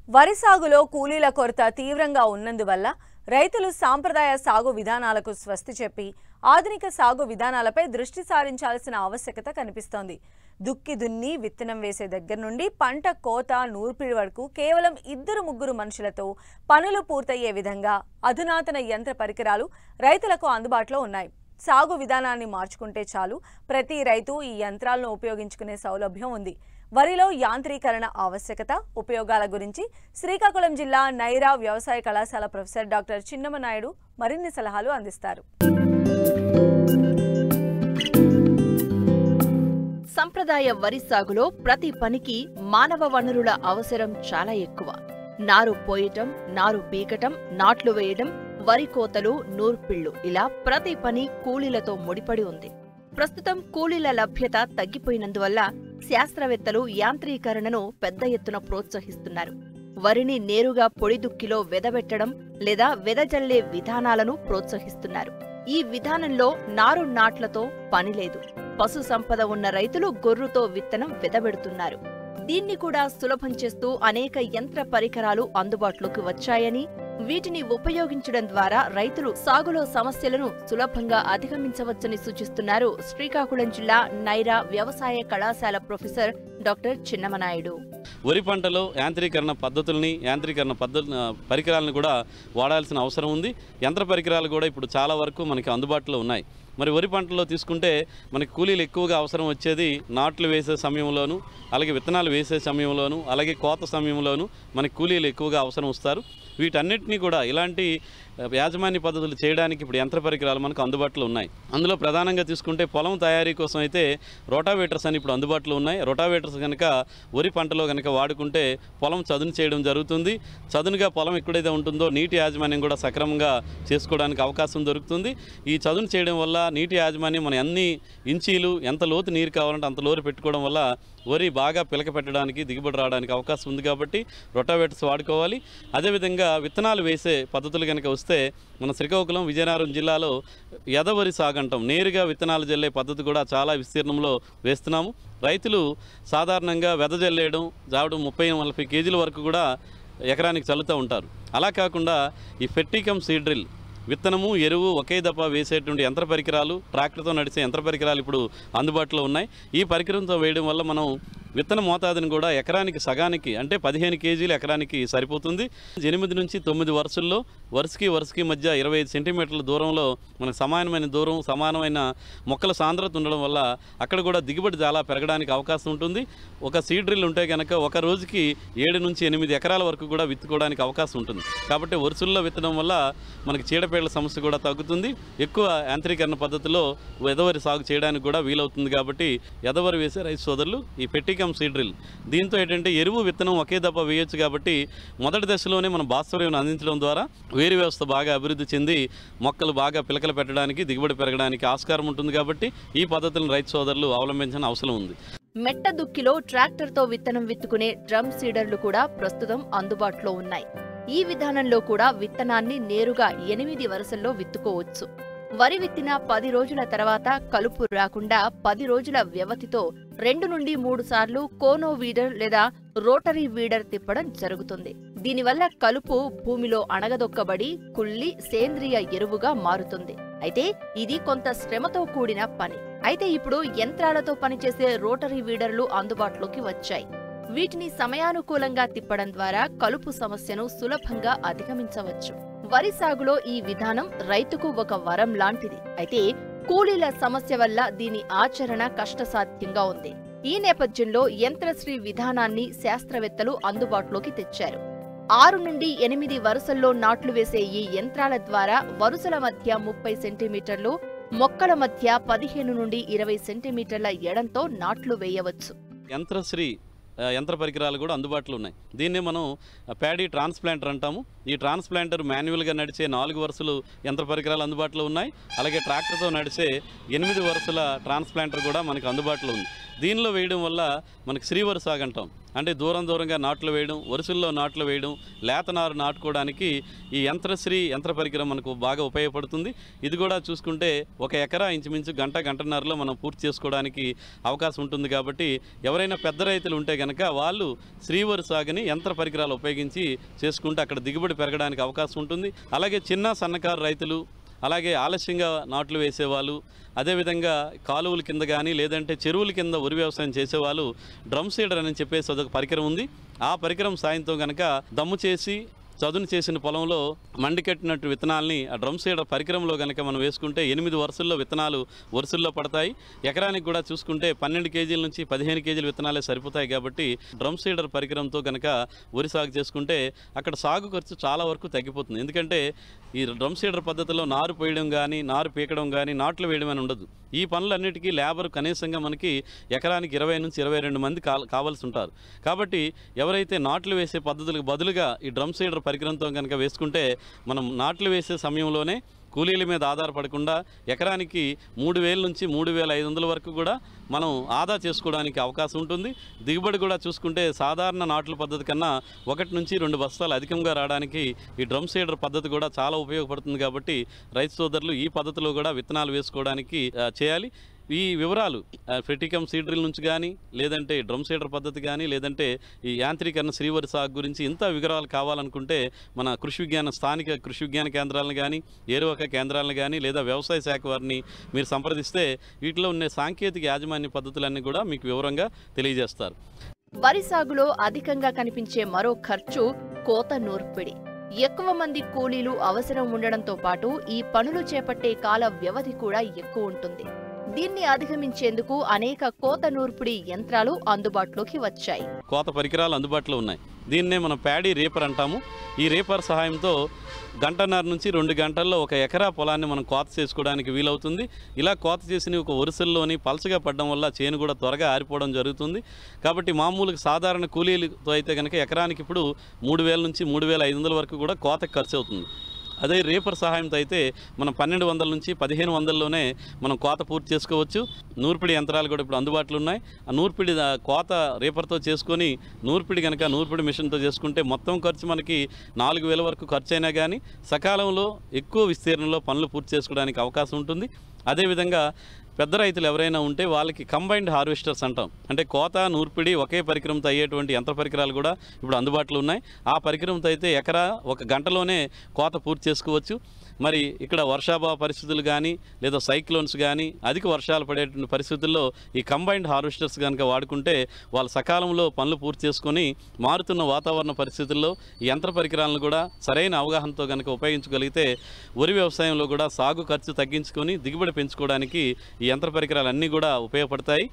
వరి సాగులో కూలీల కొరత తీవ్రంగా ఉన్నందువల్ల రైతులు సాంప్రదాయ సాగు విధానాలకు స్వస్తి చెప్పి ఆధునిక సాగు విధానాలపై దృష్టి సారించాల్సిన ఆవశ్యకత కనిపిస్తోంది. దుక్కి దున్ని విత్తనం వేసే దగ్గర నుండి పంట కోత నూర్పిడి వరకు కేవలం 2-3 మనుషులతో పనులు పూర్తయ్యే విధంగా అధునాతన యంత్ర పరికరాలు రైతులకు అందుబాటులో ఉన్నాయి. సాగు విధానాన్ని మార్చుకుంటే చాలు, ప్రతి రైతు ఈ యంత్రాలను ఉపయోగించుకునే సౌలభ్యం ఉంది. వరిలో యాంత్రీకరణ ఆవశ్యకత, ఉపయోగాల గురించి శ్రీకాకుళం జిల్లా నైరా వ్యవసాయ కళాశాల ప్రొఫెసర్ డాక్టర్ చిన్నమనాయుడు మరిన్ని సలహాలు అందిస్తారు. సంప్రదాయ వరి సాగులో ప్రతి పనికి మానవ వనరుల అవసరం చాలా ఎక్కువ. నారు పోయటం, నారు పీకటం, నాట్లు వేయడం, వరి కోతలు, నూర్పిళ్లు ఇలా ప్రతి పని కూలీలతో ముడిపడి ఉంది. ప్రస్తుతం కూలీల లభ్యత తగ్గిపోయినందువల్ల శాస్త్రవేత్తలు యాంత్రీకరణను పెద్ద ఎత్తున ప్రోత్సహిస్తున్నారు. వరిని నేరుగా పొడి దుక్కిలో వెదబెట్టడం లేదా వెదజల్లే విధానాలను ప్రోత్సహిస్తున్నారు. ఈ విధానంలో నారు నాట్లతో పనిలేదు. పశు సంపద ఉన్న రైతులు గొర్రుతో విత్తనం వెదబెడుతున్నారు. దీన్ని కూడా సులభం చేస్తూ అనేక యంత్ర పరికరాలు అందుబాటులోకి వచ్చాయని, వీటిని ఉపయోగించడం ద్వారా రైతులు సాగులో సమస్యలను సులభంగా అధిగమించవచ్చని సూచిస్తున్నారు శ్రీకాకుళం జిల్లా నైరా వ్యవసాయ కళాశాల ప్రొఫెసర్ డాక్టర్ చిన్నమనాయుడు. వరి పంటలో యాంత్రీకరణ పరికరాలను కూడా వాడాల్సిన అవసరం ఉంది. యంత్ర పరికరాలు కూడా ఇప్పుడు చాలా వరకు మనకి అందుబాటులో ఉన్నాయి. మరి వరి పంటలో తీసుకుంటే మనకి కూలీలు ఎక్కువగా అవసరం వచ్చేది నాట్లు వేసే సమయంలోనూ, అలాగే విత్తనాలు వేసే సమయంలోనూ, అలాగే కోత సమయంలోనూ మనకి కూలీలు ఎక్కువగా అవసరం వస్తారు. వీటన్నిటినీ కూడా ఇలాంటి యాజమాన్య పద్ధతులు చేయడానికి ఇప్పుడు యంత్ర పరికరాలు మనకు అందుబాటులో ఉన్నాయి. అందులో ప్రధానంగా తీసుకుంటే పొలం తయారీ కోసం అయితే రోటావేటర్స్ అని ఇప్పుడు అందుబాటులో ఉన్నాయి. రోటావేటర్స్ కనుక వరి పంటలో కనుక వాడుకుంటే పొలం చదును చేయడం జరుగుతుంది. చదునుగా పొలం ఎక్కడైతే ఉంటుందో నీటి యాజమాన్యం కూడా సక్రమంగా చేసుకోవడానికి అవకాశం దొరుకుతుంది. ఈ చదును చేయడం వల్ల నీటి యాజమాన్యం మన అన్ని ఇంచీలు ఎంత లోతు నీరు కావాలంటే అంత లోతు పెట్టుకోవడం వల్ల వరి బాగా పిలక పెట్టడానికి, దిగుబడి రావడానికి అవకాశం ఉంది. కాబట్టి రొటావేటర్స్ వాడుకోవాలి. అదేవిధంగా విత్తనాలు వేసే పద్ధతులు కనుక వస్తే మన శ్రీకాకుళం, విజయనగరం జిల్లాలో ఎదవరి సాగు అంటాం, నేరుగా విత్తనాలు జల్లే పద్ధతి కూడా చాలా విస్తీర్ణంలో వేస్తున్నాము. రైతులు సాధారణంగా వెదజల్లేయడం 30-40 కేజీల వరకు కూడా ఎకరానికి చల్లుతూ ఉంటారు. అలా కాకుండా ఈ ఫెర్టికమ్ సీడ్ డ్రిల్, విత్తనము, ఎరువు ఒకే దఫా వేసేటువంటి యంత్ర పరికరాలు, ట్రాక్టర్తో నడిచే యంత్ర పరికరాలు ఇప్పుడు అందుబాటులో ఉన్నాయి. ఈ పరికరంతో వేయడం వల్ల మనం విత్తన మోతాదుని కూడా ఎకరానికి సగానికి అంటే 15 కేజీలు ఎకరానికి సరిపోతుంది. 8 నుంచి 9 వరుసల్లో వరుసకి మధ్య 25 సెంటీమీటర్ల దూరంలో మనకు సమానమైన మొక్కల సాంద్రత ఉండడం వల్ల అక్కడ కూడా దిగుబడి చాలా పెరగడానికి అవకాశం ఉంటుంది. ఒక సీడ్ డ్రిల్ ఉంటే కనుక ఒక రోజుకి 7 నుంచి 8 ఎకరాల వరకు కూడా విత్తుకోవడానికి అవకాశం ఉంటుంది. కాబట్టి వరుసల్లో విత్తడం వల్ల మనకి చీడపీడల సమస్య కూడా తగ్గుతుంది. ఎక్కువ యాంత్రీకరణ పద్ధతిలో ఎదవరి సాగు చేయడానికి కూడా వీలవుతుంది. కాబట్టి ఎదవరి వేసే రైతు సోదరులు ఈ ఫెర్టికమ్ సీడ్ డ్రిల్, దీంతో ఏంటంటే ఎరువు విత్తనం ఒకే దఫా వేయొచ్చు. కాబట్టి మొదటి దశలోనే మనం భాస్వరం అందించడం ద్వారా వేరు వ్యవస్థ బాగా అభివృద్ధి చెంది మొక్కలు బాగా పిలకలు పెట్టడానికి, దిగుబడి పెరగడానికి ఆస్కారం ఉంటుంది. కాబట్టి ఈ పద్ధతులను రైతు సోదరులు అవలంబించాల్సిన అవసరం ఉంది. మెట్ట దుక్కిలో ట్రాక్టర్తో విత్తనం విత్తుకునే డ్రమ్ సీడర్లు కూడా ప్రస్తుతం అందుబాటులో ఉన్నాయి. ఈ విధానంలో కూడా విత్తనాన్ని నేరుగా 8 వరుసల్లో విత్తుకోవచ్చు. వరి విత్తిన 10 రోజుల తర్వాత కలుపు రాకుండా 10 రోజుల వ్యవధితో 2 నుండి 3 సార్లు కోనో వీడర్ లేదా రోటరీ వీడర్ తిప్పడం జరుగుతుంది. దీనివల్ల కలుపు భూమిలో అణగదొక్కబడి కుళ్ళి సేంద్రియ ఎరువుగా మారుతుంది. అయితే ఇది కొంత శ్రమతో కూడిన పని. అయితే ఇప్పుడు యంత్రాలతో పనిచేసే రోటరీ వీడర్లు అందుబాటులోకి వచ్చాయి. వీటిని సమయానుకూలంగా తిప్పడం ద్వారా కలుపు సమస్యను సులభంగా అధిగమించవచ్చు. వరి సాగులో ఈ విధానం రైతుకు ఒక వరం లాంటిది. అయితే కూలీల సమస్య వల్ల దీని ఆచరణ కష్టసాధ్యంగా ఉంది. ఈ నేపథ్యంలో యంత్రశ్రీ విధానాన్ని శాస్త్రవేత్తలు అందుబాటులోకి తెచ్చారు. 6 నుండి 8 వరుసల్లో నాట్లు వేసే ఈ యంత్రాల ద్వారా వరుసల మధ్య 30 సెంటీమీటర్లు, మొక్కల మధ్య 15 నుండి 20 సెంటీమీటర్ల ఎడంతో నాట్లు వేయవచ్చు. యంత్రశ్రీ యంత్ర పరికరాలు కూడా అందుబాటులో ఉన్నాయి. దీన్నే మనం ప్యాడీ ట్రాన్స్ప్లాంటర్ అంటాము. ఈ ట్రాన్స్ప్లాంటర్ మాన్యువల్గా నడిచే 4 వరుసలు యంత్ర పరికరాలు అందుబాటులో ఉన్నాయి. అలాగే ట్రాక్టర్తో నడిచే 8 వరుసల ట్రాన్స్ప్లాంటర్ కూడా మనకు అందుబాటులో ఉంది. దీనిలో వేయడం వల్ల మనకి శ్రీవరి సాగు అంటాం, అంటే దూరంగా నాట్లు వేయడం, వరుసల్లో నాట్లు వేయడం, లేత నారు నాటుకోవడానికి ఈ యంత్రశ్రీ యంత్ర పరికరం మనకు బాగా ఉపయోగపడుతుంది. ఇది కూడా చూసుకుంటే 1 ఎకరా ఇంచుమించు గంటన్నరలో మనం పూర్తి చేసుకోవడానికి అవకాశం ఉంటుంది. కాబట్టి ఎవరైనా పెద్ద రైతులు ఉంటే కనుక వాళ్ళు శ్రీవరి సాగుని యంత్ర పరికరాలు ఉపయోగించి చేసుకుంటే అక్కడ దిగుబడి పెరగడానికి అవకాశం ఉంటుంది. అలాగే చిన్న సన్నకారు రైతులు, అలాగే ఆలస్యంగా నాట్లు వేసేవాళ్ళు, అదేవిధంగా కాలువల కింద కానీ లేదంటే చెరువుల కింద వరి వ్యవసాయం చేసేవాళ్ళు డ్రమ్ సీడర్ అని చెప్పేసి అదొక పరికరం ఉంది. ఆ పరికరం సాయంతో కనుక దమ్ము చేసి చదును చేసిన పొలంలో మండికట్టినట్టు విత్తనాలని ఆ డ్రమ్ సీడర్ పరికరంలో కనుక మనం వేసుకుంటే 8 వరుసల్లో విత్తనాలు వరుసల్లో పడతాయి. ఎకరానికి కూడా చూసుకుంటే 12 కేజీల నుంచి 15 కేజీల విత్తనాలే సరిపోతాయి. కాబట్టి డ్రమ్ సీడర్ పరికరంతో కనుక వరి సాగు చేసుకుంటే అక్కడ సాగు ఖర్చు చాలా వరకు తగ్గిపోతుంది. ఎందుకంటే ఈ డ్రమ్ సీడర్ పద్ధతిలో నారు పోయడం కానీ, నారు పీకడం కానీ, నాట్లు వేయడం అని ఉండదు. ఈ పనులన్నిటికీ లేబర్ కనీసంగా మనకి ఎకరానికి 20 నుంచి 22 మంది కావాల్సి ఉంటారు. కాబట్టి ఎవరైతే నాట్లు వేసే పద్ధతులకు బదులుగా ఈ డ్రమ్ సీడర్ పరికరంతో కనుక వేసుకుంటే మనం నాట్లు వేసే సమయంలోనే కూలీల మీద ఆధారపడకుండా ఎకరానికి 3,000 నుంచి 3,500 వరకు కూడా మనం ఆదా చేసుకోవడానికి అవకాశం ఉంటుంది. దిగుబడి కూడా చూసుకుంటే సాధారణ నాట్ల పద్ధతి కన్నా 1 నుంచి 2 బస్తాలు అధికంగా రావడానికి ఈ డ్రమ్ సీడర్ పద్ధతి కూడా చాలా ఉపయోగపడుతుంది. కాబట్టి రైతు సోదరులు ఈ పద్ధతిలో కూడా విత్తనాలు వేసుకోవడానికి చేయాలి. ఈ వివరాలు ఫెటికమ్ సీడ్రిల్ నుంచి కానీ, లేదంటే డ్రమ్ సీడర్ పద్ధతి కానీ, లేదంటే ఈ యాంత్రీకరణ శ్రీవరి సాగు గురించి ఇంత వివరాలు కావాలనుకుంటే మన స్థానిక కృషి విజ్ఞాన కేంద్రాలను కానీ, ఏరువాక కేంద్రాలను కానీ, లేదా వ్యవసాయ శాఖ వారిని మీరు సంప్రదిస్తే వీటిలో ఉన్న సాంకేతిక యాజమాన్య పద్ధతులన్నీ కూడా మీకు వివరంగా తెలియజేస్తారు. వరి సాగులో అధికంగా కనిపించే మరో ఖర్చు కోత నూర్పిడి. ఎక్కువ మంది కూలీలు అవసరం ఉండడంతో పాటు ఈ పనులు చేపట్టే కాల వ్యవధి కూడా ఎక్కువ ఉంటుంది. దీన్ని అధిగమించేందుకు అనేక కోత నూర్పిడి యంత్రాలు అందుబాటులోకి వచ్చాయి. కోత పరికరాలు అందుబాటులో ఉన్నాయి. దీన్నే మనం ప్యాడీ రేపర్ అంటాము. ఈ రేపర్ సహాయంతో 1.5 నుంచి 2 గంటల్లో 1 ఎకరా పొలాన్ని మనం కోత చేసుకోవడానికి వీలవుతుంది. ఇలా కోత చేసిన ఒక వరుసల్లోని పలచగా పడడం వల్ల చేను కూడా త్వరగా ఆరిపోవడం జరుగుతుంది. కాబట్టి మామూలుగా సాధారణ కూలీలతో అయితే కనుక ఎకరానికి ఇప్పుడు 3,000 నుంచి 3,500 వరకు కూడా కోతకు ఖర్చు అవుతుంది. అదే రేపర్ సహాయంతో అయితే మనం 1,200 నుంచి 1,500లోనే మనం కోత పూర్తి చేసుకోవచ్చు. నూర్పిడి యంత్రాలు కూడా ఇప్పుడు అందుబాటులో ఉన్నాయి. ఆ నూర్పిడి కోత రేపర్తో చేసుకొని నూర్పిడి మిషన్తో చేసుకుంటే మొత్తం ఖర్చు మనకి 4,000 వరకు ఖర్చు అయినా కానీ సకాలంలో ఎక్కువ విస్తీర్ణంలో పనులు పూర్తి చేసుకోవడానికి అవకాశం ఉంటుంది. అదేవిధంగా పెద్ద రైతులు ఎవరైనా ఉంటే వాళ్ళకి కంబైన్డ్ హార్వెస్టర్స్ అంటాం, అంటే కోత నూర్పిడి ఒకే పరికరంతో అయ్యేటువంటి యంత్ర పరికరాలు కూడా ఇప్పుడు అందుబాటులో ఉన్నాయి. ఆ పరికరంతో అయితే ఎకరా 1 గంటలోనే కోత పూర్తి చేసుకోవచ్చు. మరి ఇక్కడ వర్షాభావ పరిస్థితులు కానీ, లేదా సైక్లోన్స్ కానీ, అధిక వర్షాలు పడేటువంటి పరిస్థితుల్లో ఈ కంబైన్డ్ హార్వెస్టర్స్ కనుక వాడుకుంటే వాళ్ళు సకాలంలో పనులు పూర్తి చేసుకొని మారుతున్న వాతావరణ పరిస్థితుల్లో ఈ యంత్ర పరికరాలను కూడా సరైన అవగాహనతో కనుక ఉపయోగించగలిగితే వరి వ్యవసాయంలో కూడా సాగు ఖర్చు తగ్గించుకొని దిగుబడి పెంచుకోవడానికి ఈ యంత్ర పరికరాలన్నీ కూడా ఉపయోగపడతాయి.